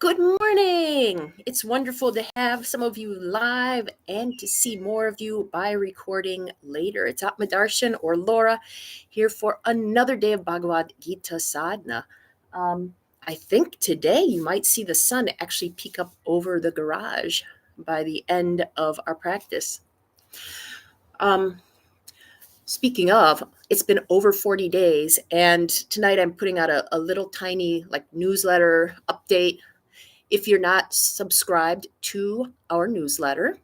Good morning. It's wonderful to have some of you live and to see more of you by recording later. It's Atmadarshan or Laura here for another day of Bhagavad Gita Sadhana. I think today you might see the sun actually peek up over the garage by the end of our practice. Speaking of, it's been over 40 days, and tonight I'm putting out a little tiny newsletter update. If you're not subscribed to our newsletter,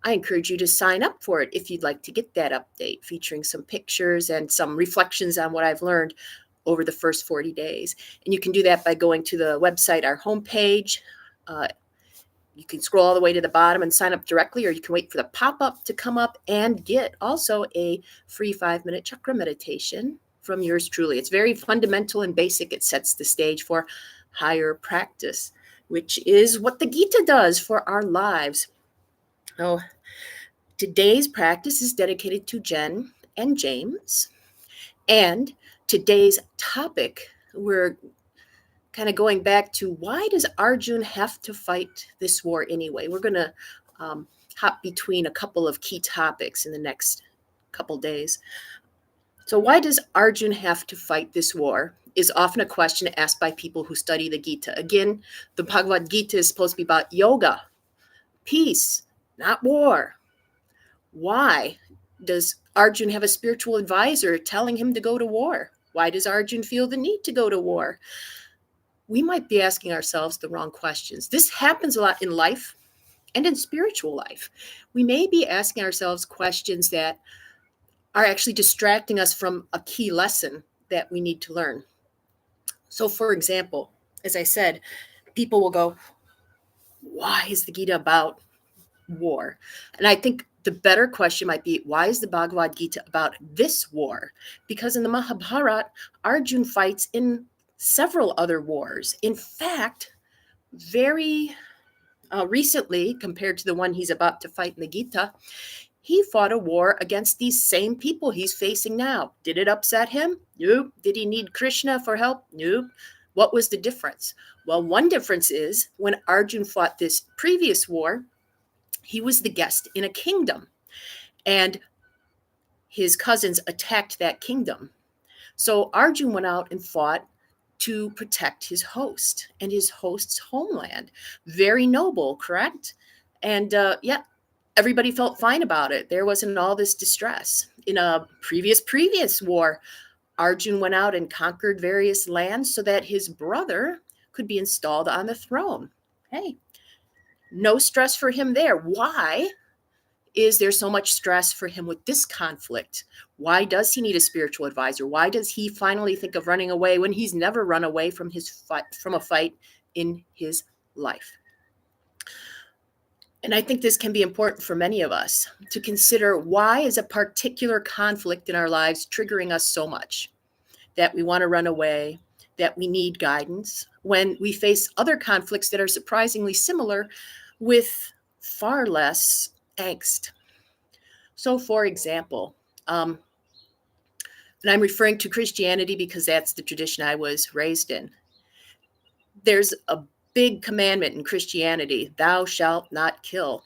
I encourage you to sign up for it if you'd like to get that update featuring some pictures and some reflections on what I've learned over the first 40 days. And you can do that by going to the website, our homepage. You can scroll all the way to the bottom and sign up directly, or you can wait for the pop-up to come up and get also a free 5-minute chakra meditation from yours truly. It's very fundamental and basic. It sets the stage for higher practice, which is what the Gita does for our lives. Oh, today's practice is dedicated to Jen and James. And today's topic, we're kind of going back to why does Arjuna have to fight this war anyway? We're going to hop between a couple of key topics in the next couple days. So why does Arjuna have to fight this war is often a question asked by people who study the Gita. Again, the Bhagavad Gita is supposed to be about yoga, peace, not war. Why does Arjuna have a spiritual advisor telling him to go to war? Why does Arjuna feel the need to go to war? We might be asking ourselves the wrong questions. This happens a lot in life and in spiritual life. We may be asking ourselves questions that are actually distracting us from a key lesson that we need to learn. So, for example, as I said, people will go, why is the Gita about war? And I think the better question might be, why is the Bhagavad Gita about this war? Because in the Mahabharata, Arjuna fights in several other wars. In fact, very recently, compared to the one he's about to fight in the Gita, he fought a war against these same people he's facing now. Did it upset him? Nope. Did he need Krishna for help? Nope. What was the difference? Well, one difference is when Arjuna fought this previous war, he was the guest in a kingdom, and his cousins attacked that kingdom. So Arjuna went out and fought to protect his host and his host's homeland. Very noble, correct? And everybody felt fine about it. There wasn't all this distress. In a previous war, Arjuna went out and conquered various lands so that his brother could be installed on the throne. Hey, no stress for him there. Why is there so much stress for him with this conflict? Why does he need a spiritual advisor? Why does he finally think of running away when he's never run away from a fight in his life? And I think this can be important for many of us to consider, why is a particular conflict in our lives triggering us so much that we want to run away, that we need guidance, when we face other conflicts that are surprisingly similar with far less angst. So, for example, and I'm referring to Christianity because that's the tradition I was raised in. There's a big commandment in Christianity: thou shalt not kill.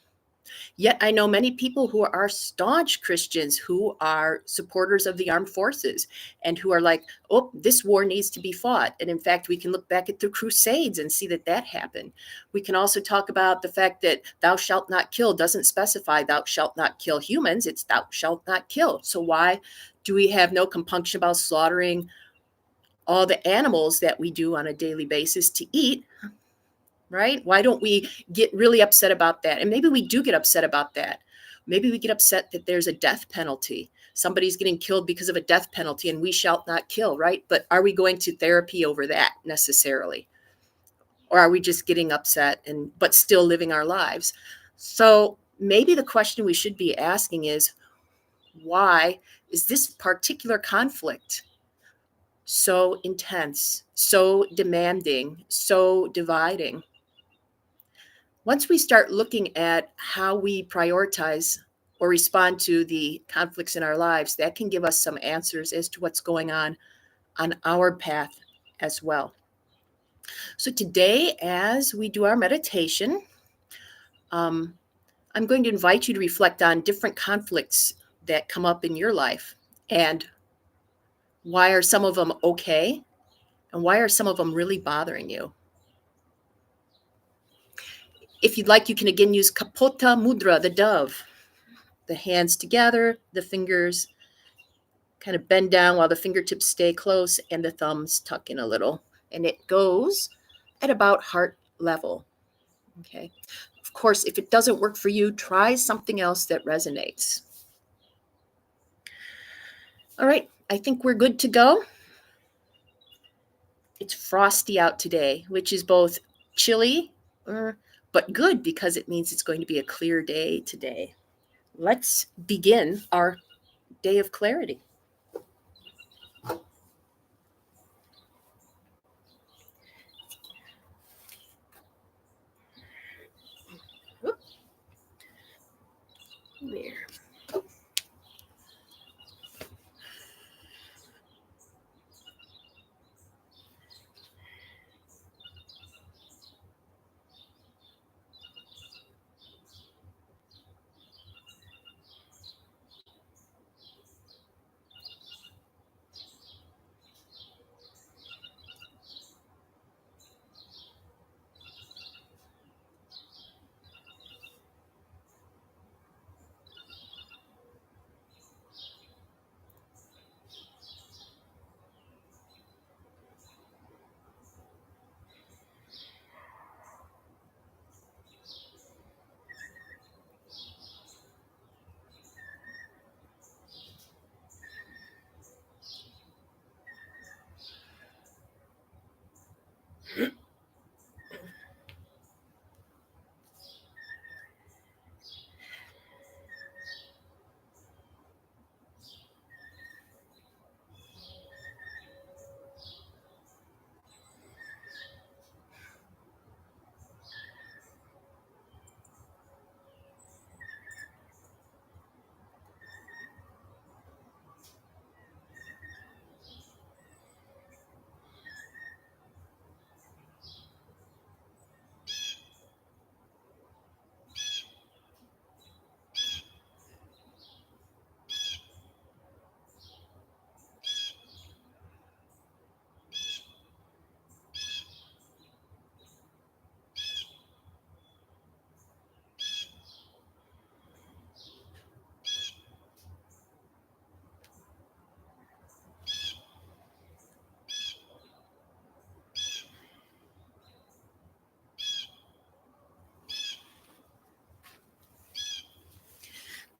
Yet I know many people who are staunch Christians who are supporters of the armed forces and who are like, oh, this war needs to be fought. And in fact, we can look back at the Crusades and see that happened. We can also talk about the fact that thou shalt not kill doesn't specify thou shalt not kill humans. It's thou shalt not kill. So why do we have no compunction about slaughtering all the animals that we do on a daily basis to eat? Right? Why don't we get really upset about that? And maybe we do get upset about that. Maybe we get upset that there's a death penalty. Somebody's getting killed because of a death penalty and we shall not kill, right? But are we going to therapy over that necessarily? Or are we just getting upset but still living our lives? So maybe the question we should be asking is, why is this particular conflict so intense, so demanding, so dividing? Once we start looking at how we prioritize or respond to the conflicts in our lives, that can give us some answers as to what's going on our path as well. So today, as we do our meditation, I'm going to invite you to reflect on different conflicts that come up in your life, and why are some of them okay, and why are some of them really bothering you? If you'd like, you can again use Kapota mudra, the dove. The hands together, the fingers kind of bend down while the fingertips stay close and the thumbs tuck in a little. And it goes at about heart level. Okay. Of course, if it doesn't work for you, try something else that resonates. All right, I think we're good to go. It's frosty out today, which is both chilly, but good because it means it's going to be a clear day today. Let's begin our day of clarity. There.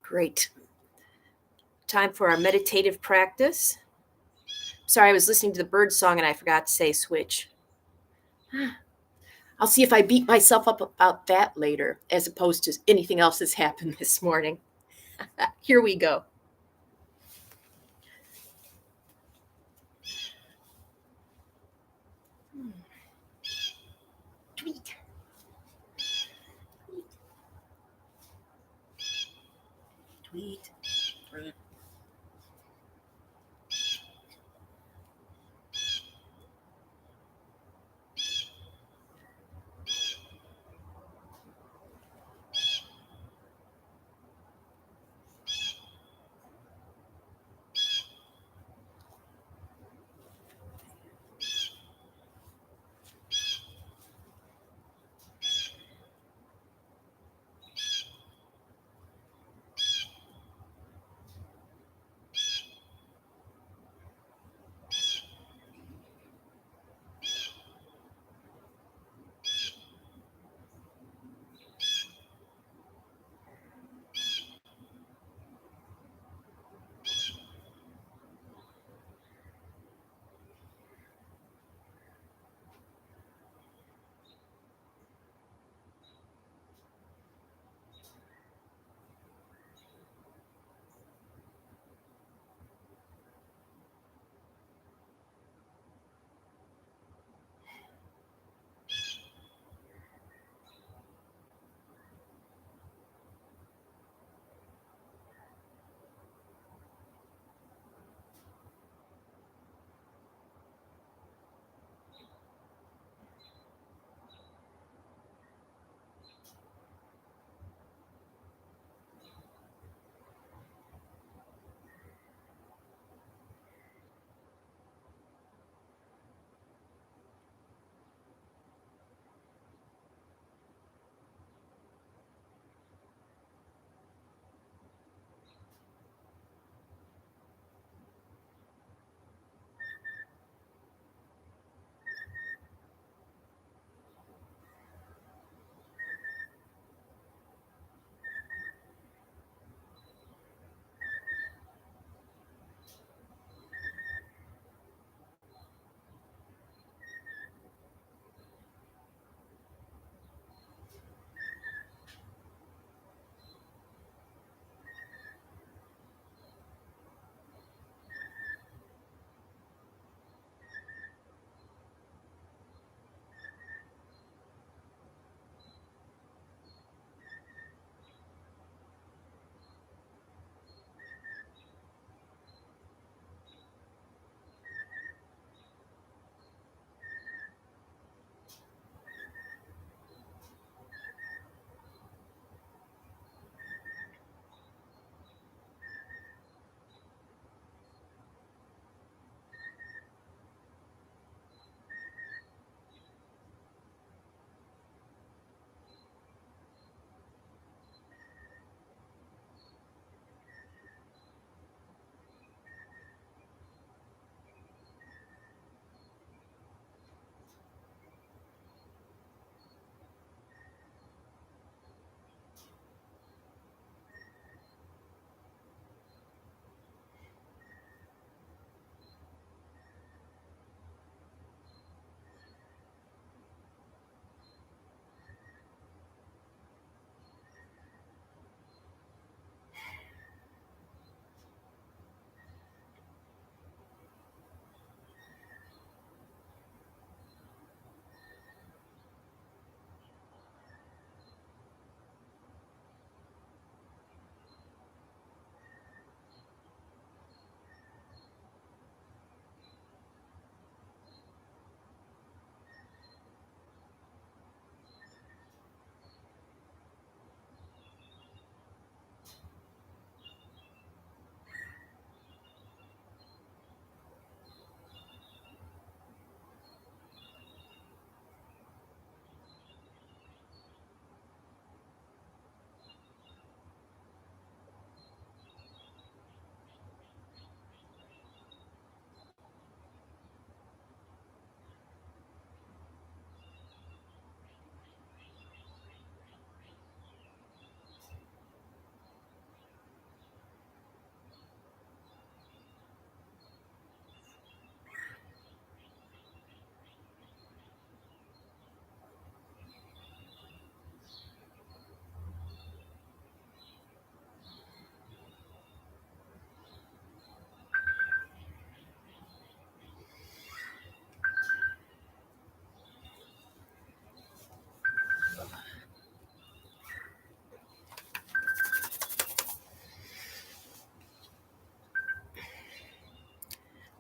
Great. Time for our meditative practice. Sorry, I was listening to the bird song and I forgot to say switch. I'll see if I beat myself up about that later, as opposed to anything else that's happened this morning. Here we go. Tweet. Tweet.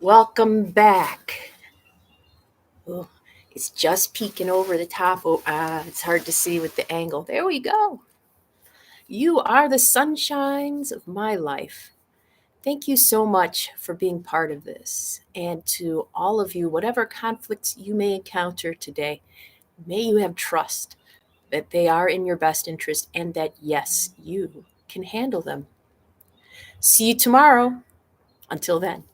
Welcome back. Oh, it's just peeking over the top. Oh, it's hard to see with the angle. There we go. You are the sunshines of my life. Thank you so much for being part of this. And to all of you, whatever conflicts you may encounter today, may you have trust that they are in your best interest and that, yes, you can handle them. See you tomorrow. Until then.